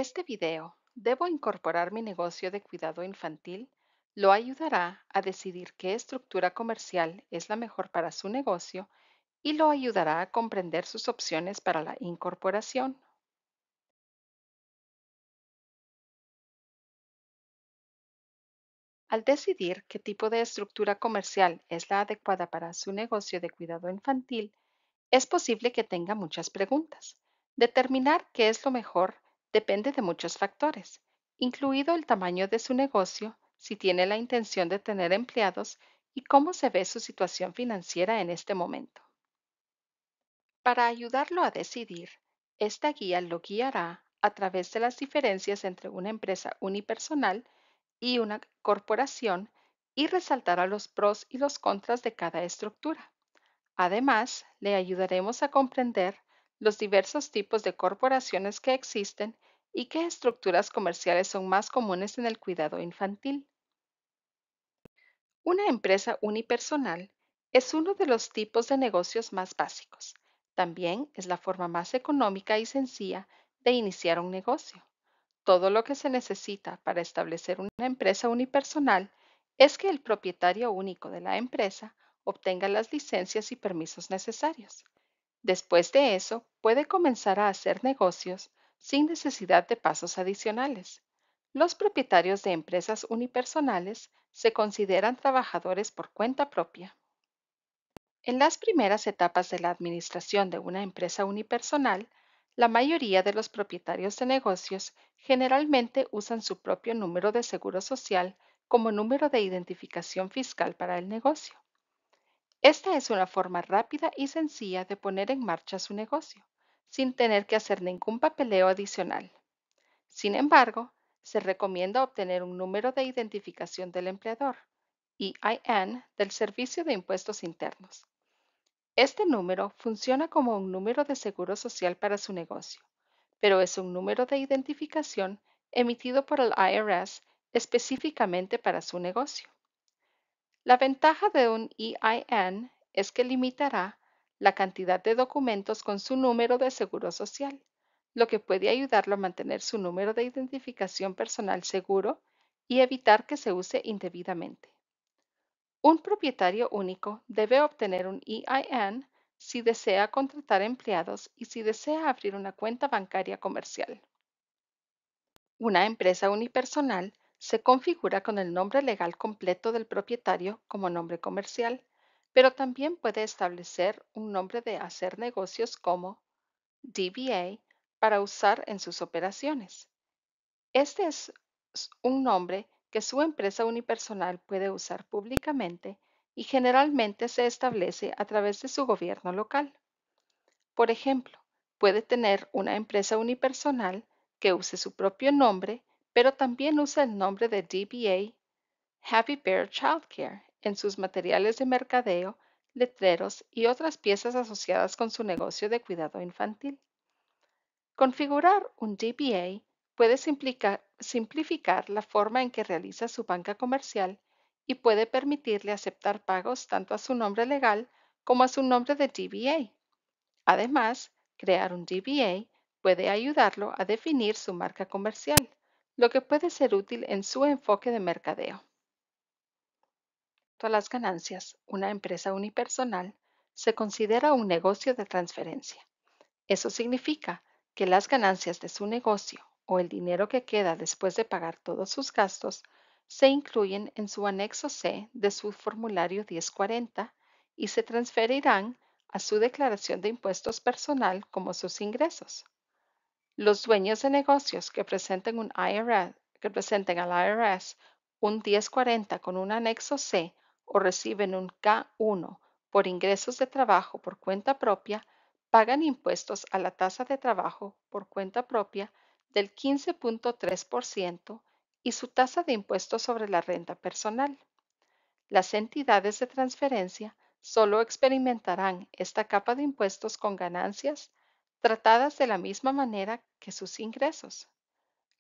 Este video, ¿debo incorporar mi negocio de cuidado infantil? Lo ayudará a decidir qué estructura comercial es la mejor para su negocio y lo ayudará a comprender sus opciones para la incorporación. Al decidir qué tipo de estructura comercial es la adecuada para su negocio de cuidado infantil, es posible que tenga muchas preguntas. Determinar qué es lo mejor depende de muchos factores, incluido el tamaño de su negocio, si tiene la intención de tener empleados y cómo se ve su situación financiera en este momento. Para ayudarlo a decidir, esta guía lo guiará a través de las diferencias entre una empresa unipersonal y una corporación y resaltará los pros y los contras de cada estructura. Además, le ayudaremos a comprender los diversos tipos de corporaciones que existen y qué estructuras comerciales son más comunes en el cuidado infantil. Una empresa unipersonal es uno de los tipos de negocios más básicos. También es la forma más económica y sencilla de iniciar un negocio. Todo lo que se necesita para establecer una empresa unipersonal es que el propietario único de la empresa obtenga las licencias y permisos necesarios. Después de eso, puede comenzar a hacer negocios sin necesidad de pasos adicionales. Los propietarios de empresas unipersonales se consideran trabajadores por cuenta propia. En las primeras etapas de la administración de una empresa unipersonal, la mayoría de los propietarios de negocios generalmente usan su propio número de seguro social como número de identificación fiscal para el negocio. Esta es una forma rápida y sencilla de poner en marcha su negocio, sin tener que hacer ningún papeleo adicional. Sin embargo, se recomienda obtener un número de identificación del empleador, EIN, del Servicio de Impuestos Internos. Este número funciona como un número de seguro social para su negocio, pero es un número de identificación emitido por el IRS específicamente para su negocio. La ventaja de un EIN es que limitará la cantidad de documentos con su número de seguro social, lo que puede ayudarlo a mantener su número de identificación personal seguro y evitar que se use indebidamente. Un propietario único debe obtener un EIN si desea contratar empleados y si desea abrir una cuenta bancaria comercial. Una empresa unipersonal se configura con el nombre legal completo del propietario como nombre comercial, pero también puede establecer un nombre de hacer negocios como DBA para usar en sus operaciones. Este es un nombre que su empresa unipersonal puede usar públicamente y generalmente se establece a través de su gobierno local. Por ejemplo, puede tener una empresa unipersonal que use su propio nombre, pero también usa el nombre de DBA Happy Bear Childcare en sus materiales de mercadeo, letreros y otras piezas asociadas con su negocio de cuidado infantil. Configurar un DBA puede simplificar la forma en que realiza su banca comercial y puede permitirle aceptar pagos tanto a su nombre legal como a su nombre de DBA. Además, crear un DBA puede ayudarlo a definir su marca comercial, lo que puede ser útil en su enfoque de mercadeo. Todas las ganancias, una empresa unipersonal se considera un negocio de transferencia. Eso significa que las ganancias de su negocio o el dinero que queda después de pagar todos sus gastos se incluyen en su anexo C de su formulario 1040 y se transferirán a su declaración de impuestos personal como sus ingresos. Los dueños de negocios que presenten, que presenten al IRS un 1040 con un anexo C o reciben un K1 por ingresos de trabajo por cuenta propia, pagan impuestos a la tasa de trabajo por cuenta propia del 15.3% y su tasa de impuestos sobre la renta personal. Las entidades de transferencia solo experimentarán esta capa de impuestos con ganancias tratadas de la misma manera que sus ingresos.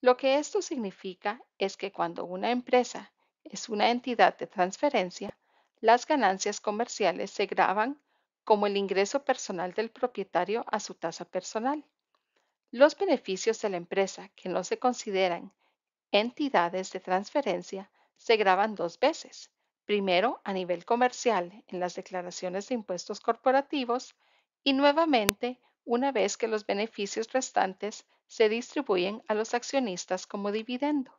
Lo que esto significa es que cuando una empresa es una entidad de transferencia, las ganancias comerciales se graban como el ingreso personal del propietario a su tasa personal. Los beneficios de la empresa que no se consideran entidades de transferencia se graban dos veces. Primero, a nivel comercial, en las declaraciones de impuestos corporativos y nuevamente una vez que los beneficios restantes se distribuyen a los accionistas como dividendo.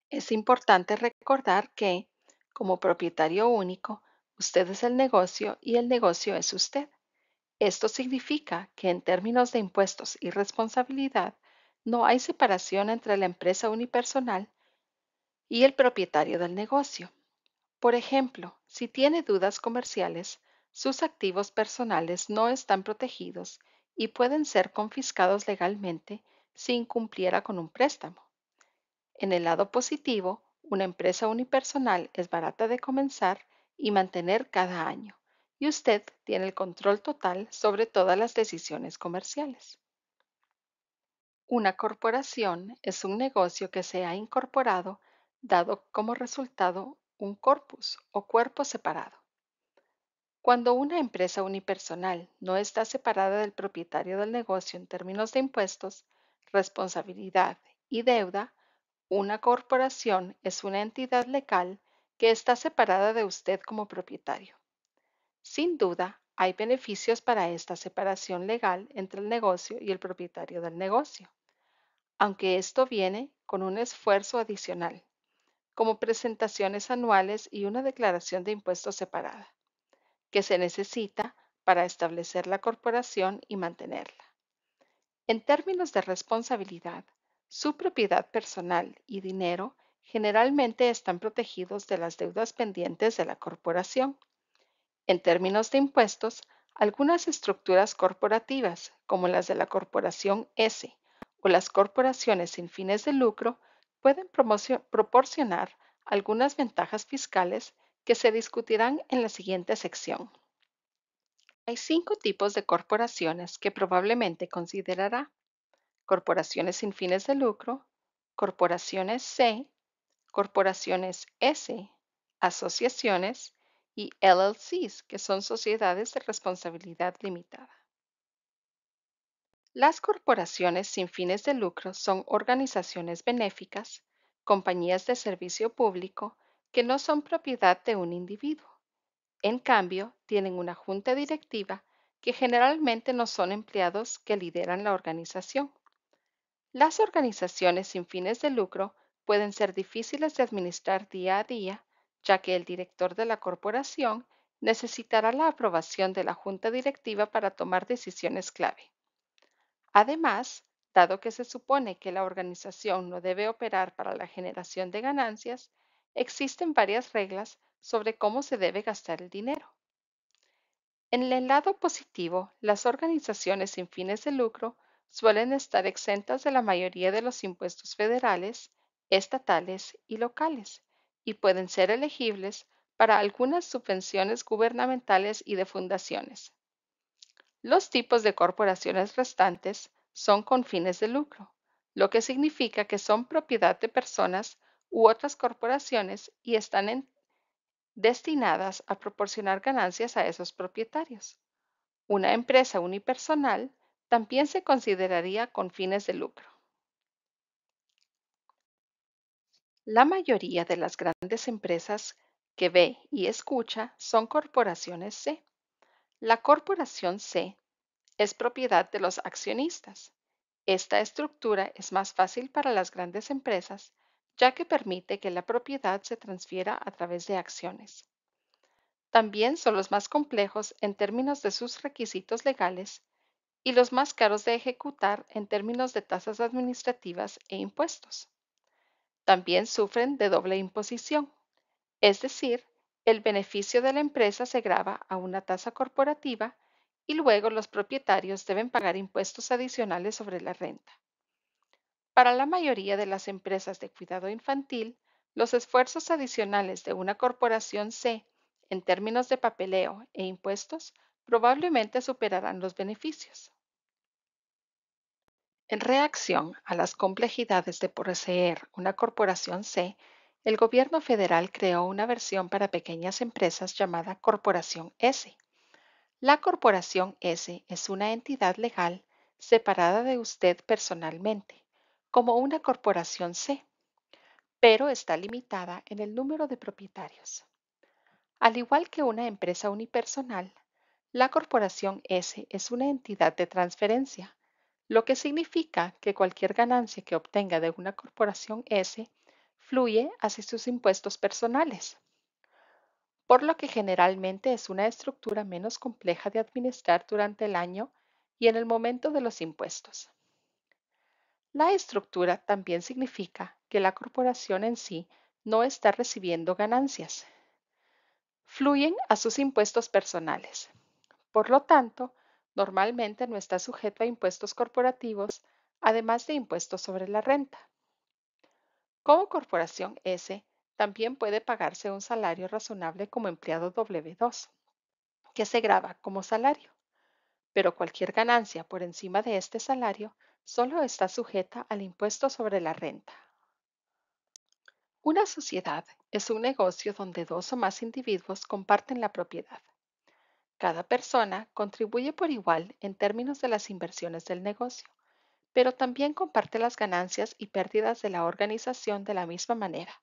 Es importante recordar que, como propietario único, usted es el negocio y el negocio es usted. Esto significa que en términos de impuestos y responsabilidad, no hay separación entre la empresa unipersonal y el propietario del negocio. Por ejemplo, si tiene dudas comerciales, sus activos personales no están protegidos y pueden ser confiscados legalmente si incumpliera con un préstamo. En el lado positivo, una empresa unipersonal es barata de comenzar y mantener cada año, y usted tiene el control total sobre todas las decisiones comerciales. Una corporación es un negocio que se ha incorporado dado como resultado un corpus o cuerpo separado. Cuando una empresa unipersonal no está separada del propietario del negocio en términos de impuestos, responsabilidad y deuda, una corporación es una entidad legal que está separada de usted como propietario. Sin duda, hay beneficios para esta separación legal entre el negocio y el propietario del negocio, aunque esto viene con un esfuerzo adicional, como presentaciones anuales y una declaración de impuestos separada, que se necesita para establecer la corporación y mantenerla. En términos de responsabilidad, su propiedad personal y dinero generalmente están protegidos de las deudas pendientes de la corporación. En términos de impuestos, algunas estructuras corporativas, como las de la Corporación S o las corporaciones sin fines de lucro, pueden proporcionar algunas ventajas fiscales que se discutirán en la siguiente sección. Hay 5 tipos de corporaciones que probablemente considerará: corporaciones sin fines de lucro, corporaciones C, corporaciones S, asociaciones y LLCs, que son sociedades de responsabilidad limitada. Las corporaciones sin fines de lucro son organizaciones benéficas, compañías de servicio público que no son propiedad de un individuo. En cambio, tienen una junta directiva que generalmente no son empleados que lideran la organización. Las organizaciones sin fines de lucro pueden ser difíciles de administrar día a día, ya que el director de la corporación necesitará la aprobación de la junta directiva para tomar decisiones clave. Además, dado que se supone que la organización no debe operar para la generación de ganancias, existen varias reglas sobre cómo se debe gastar el dinero. En el lado positivo, las organizaciones sin fines de lucro suelen estar exentas de la mayoría de los impuestos federales, estatales y locales, y pueden ser elegibles para algunas subvenciones gubernamentales y de fundaciones. Los tipos de corporaciones restantes son con fines de lucro, lo que significa que son propiedad de personas u otras corporaciones y están destinadas a proporcionar ganancias a esos propietarios. Una empresa unipersonal también se consideraría con fines de lucro. La mayoría de las grandes empresas que ve y escucha son corporaciones C. La corporación C es propiedad de los accionistas. Esta estructura es más fácil para las grandes empresas, ya que permite que la propiedad se transfiera a través de acciones. También son los más complejos en términos de sus requisitos legales y los más caros de ejecutar en términos de tasas administrativas e impuestos. También sufren de doble imposición, es decir, el beneficio de la empresa se grava a una tasa corporativa y luego los propietarios deben pagar impuestos adicionales sobre la renta. Para la mayoría de las empresas de cuidado infantil, los esfuerzos adicionales de una corporación C en términos de papeleo e impuestos probablemente superarán los beneficios. En reacción a las complejidades de poseer una corporación C, el gobierno federal creó una versión para pequeñas empresas llamada Corporación S. La corporación S es una entidad legal separada de usted personalmente, como una corporación C, pero está limitada en el número de propietarios. Al igual que una empresa unipersonal, la corporación S es una entidad de transferencia, lo que significa que cualquier ganancia que obtenga de una corporación S fluye hacia sus impuestos personales, por lo que generalmente es una estructura menos compleja de administrar durante el año y en el momento de los impuestos. La estructura también significa que la corporación en sí no está recibiendo ganancias, fluyen a sus impuestos personales. Por lo tanto, normalmente no está sujeto a impuestos corporativos, además de impuestos sobre la renta. Como corporación S, también puede pagarse un salario razonable como empleado W2, que se grava como salario, pero cualquier ganancia por encima de este salario solo está sujeta al impuesto sobre la renta. Una sociedad es un negocio donde dos o más individuos comparten la propiedad. Cada persona contribuye por igual en términos de las inversiones del negocio, pero también comparte las ganancias y pérdidas de la organización de la misma manera.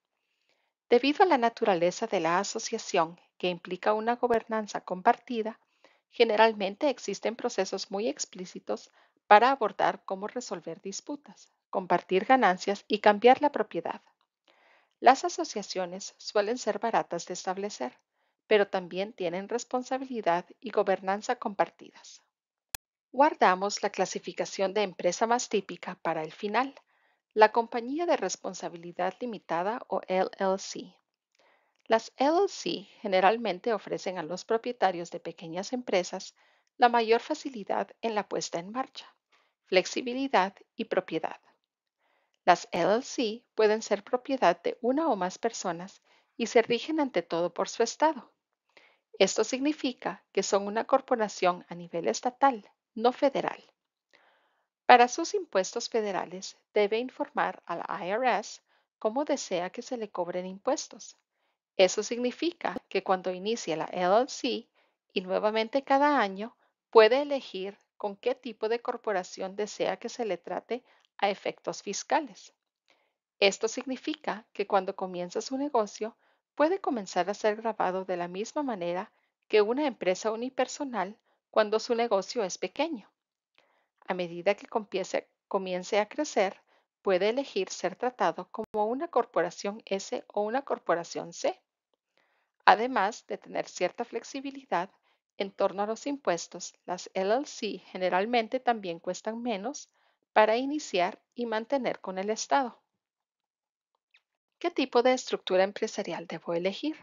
Debido a la naturaleza de la asociación, que implica una gobernanza compartida, generalmente existen procesos muy explícitos para abordar cómo resolver disputas, compartir ganancias y cambiar la propiedad. Las asociaciones suelen ser baratas de establecer, pero también tienen responsabilidad y gobernanza compartidas. Guardamos la clasificación de empresa más típica para el final, la compañía de responsabilidad limitada o LLC. Las LLC generalmente ofrecen a los propietarios de pequeñas empresas la mayor facilidad en la puesta en marcha, flexibilidad y propiedad. Las LLC pueden ser propiedad de una o más personas y se rigen ante todo por su estado. Esto significa que son una corporación a nivel estatal, no federal. Para sus impuestos federales, debe informar al IRS cómo desea que se le cobren impuestos. Eso significa que cuando inicie la LLC y nuevamente cada año, puede elegir con qué tipo de corporación desea que se le trate a efectos fiscales. Esto significa que cuando comienza su negocio, puede comenzar a ser grabado de la misma manera que una empresa unipersonal cuando su negocio es pequeño. A medida que comience a crecer, puede elegir ser tratado como una corporación S o una corporación C, además de tener cierta flexibilidad en torno a los impuestos. Las LLC generalmente también cuestan menos para iniciar y mantener con el Estado. ¿Qué tipo de estructura empresarial debo elegir?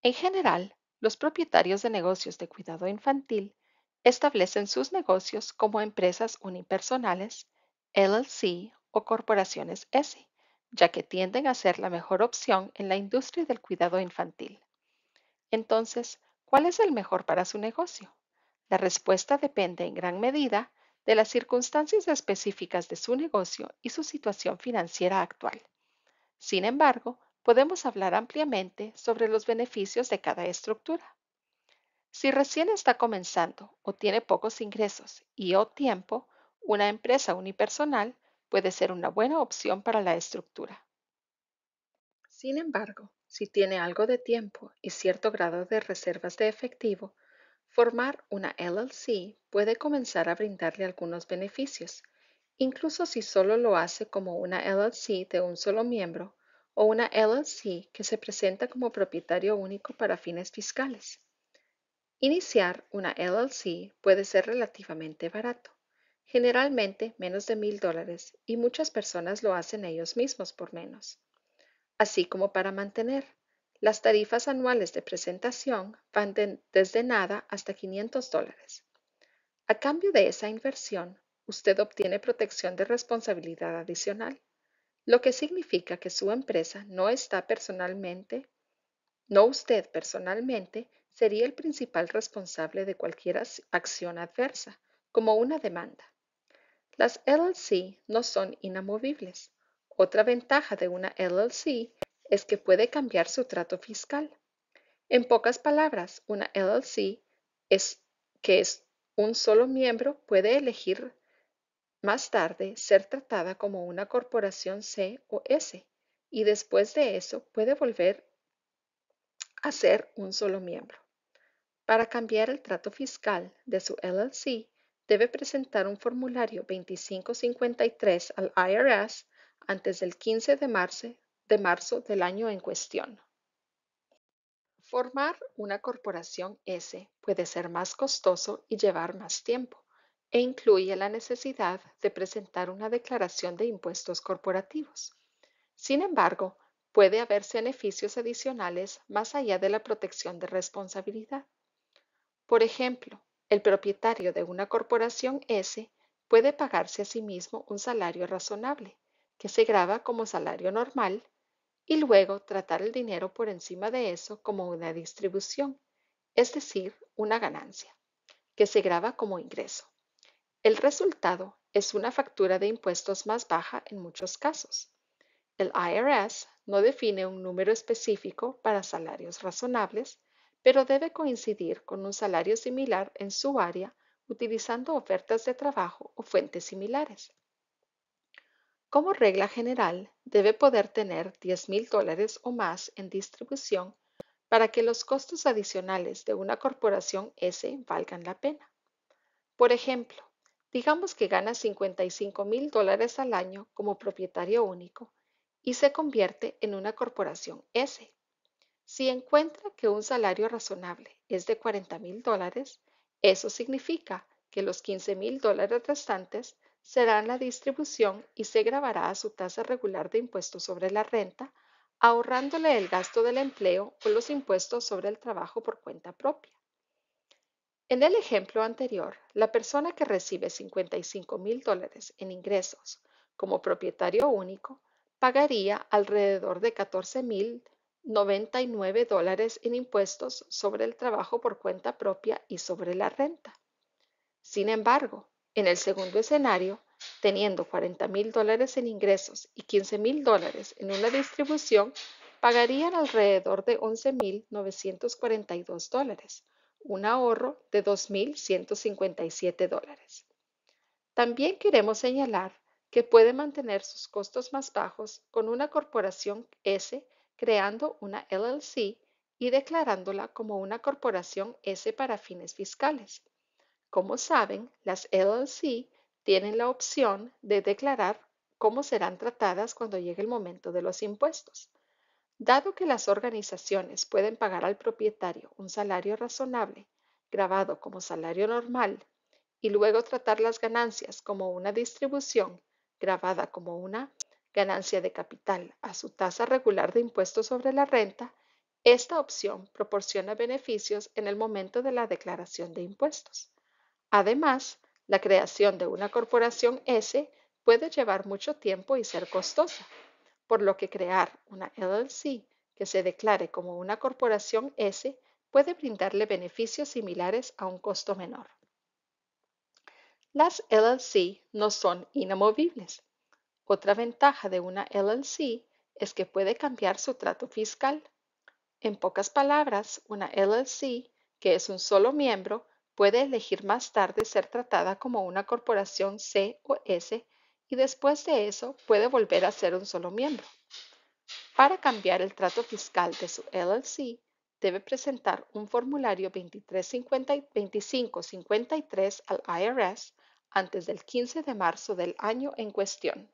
En general, los propietarios de negocios de cuidado infantil establecen sus negocios como empresas unipersonales, LLC o corporaciones S, ya que tienden a ser la mejor opción en la industria del cuidado infantil. Entonces, ¿cuál es el mejor para su negocio? La respuesta depende en gran medida de las circunstancias específicas de su negocio y su situación financiera actual. Sin embargo, podemos hablar ampliamente sobre los beneficios de cada estructura. Si recién está comenzando o tiene pocos ingresos y o tiempo, una empresa unipersonal puede ser una buena opción para la estructura. Sin embargo, si tiene algo de tiempo y cierto grado de reservas de efectivo, formar una LLC puede comenzar a brindarle algunos beneficios, incluso si solo lo hace como una LLC de un solo miembro o una LLC que se presenta como propietario único para fines fiscales. Iniciar una LLC puede ser relativamente barato, generalmente menos de $1,000, y muchas personas lo hacen ellos mismos por menos. Así como para mantener. Las tarifas anuales de presentación van desde nada hasta $500. A cambio de esa inversión, usted obtiene protección de responsabilidad adicional, lo que significa que su empresa no usted personalmente, sería el principal responsable de cualquier acción adversa, como una demanda. Las LLC no son inamovibles. Otra ventaja de una LLC es que puede cambiar su trato fiscal. En pocas palabras, una LLC es que es un solo miembro, puede elegir más tarde ser tratada como una corporación C o S y después de eso puede volver a ser un solo miembro. Para cambiar el trato fiscal de su LLC, debe presentar un formulario 2553 al IRS antes del 15 de marzo del año en cuestión. Formar una corporación S puede ser más costoso y llevar más tiempo, e incluye la necesidad de presentar una declaración de impuestos corporativos. Sin embargo, puede haber beneficios adicionales más allá de la protección de responsabilidad. Por ejemplo, el propietario de una corporación S puede pagarse a sí mismo un salario razonable, que se grava como salario normal, y luego tratar el dinero por encima de eso como una distribución, es decir, una ganancia, que se grava como ingreso. El resultado es una factura de impuestos más baja en muchos casos. El IRS no define un número específico para salarios razonables, pero debe coincidir con un salario similar en su área utilizando ofertas de trabajo o fuentes similares. Como regla general, debe poder tener $10,000 o más en distribución para que los costos adicionales de una corporación S valgan la pena. Por ejemplo, digamos que gana $55,000 al año como propietario único y se convierte en una corporación S. Si encuentra que un salario razonable es de $40,000, eso significa que los $15,000 restantes serán la distribución y se gravará a su tasa regular de impuestos sobre la renta, ahorrándole el gasto del empleo o los impuestos sobre el trabajo por cuenta propia. En el ejemplo anterior, la persona que recibe $55,000 en ingresos como propietario único pagaría alrededor de $14,099 en impuestos sobre el trabajo por cuenta propia y sobre la renta. Sin embargo, en el segundo escenario, teniendo $40,000 en ingresos y $15,000 en una distribución, pagarían alrededor de $11,942, un ahorro de $2,157. También queremos señalar que puede mantener sus costos más bajos con una corporación S creando una LLC y declarándola como una corporación S para fines fiscales. Como saben, las LLC tienen la opción de declarar cómo serán tratadas cuando llegue el momento de los impuestos. Dado que las organizaciones pueden pagar al propietario un salario razonable, grabado como salario normal, y luego tratar las ganancias como una distribución, grabada como una ganancia de capital a su tasa regular de impuestos sobre la renta, esta opción proporciona beneficios en el momento de la declaración de impuestos. Además, la creación de una corporación S puede llevar mucho tiempo y ser costosa, por lo que crear una LLC que se declare como una corporación S puede brindarle beneficios similares a un costo menor. Las LLC no son inamovibles. Otra ventaja de una LLC es que puede cambiar su trato fiscal. En pocas palabras, una LLC, que es un solo miembro, puede elegir más tarde ser tratada como una corporación C o S y después de eso puede volver a ser un solo miembro. Para cambiar el trato fiscal de su LLC, debe presentar un formulario 2553 al IRS antes del 15 de marzo del año en cuestión.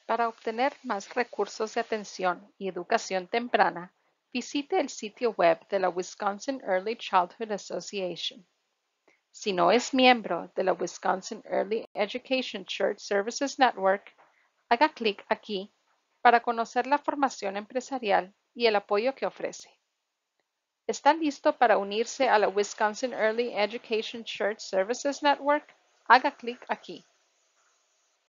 Para obtener más recursos de atención y educación temprana, visite el sitio web de la Wisconsin Early Childhood Association. Si no es miembro de la Wisconsin Early Education Church Services Network, haga clic aquí para conocer la formación empresarial y el apoyo que ofrece. ¿Está listo para unirse a la Wisconsin Early Education Church Services Network? Haga clic aquí.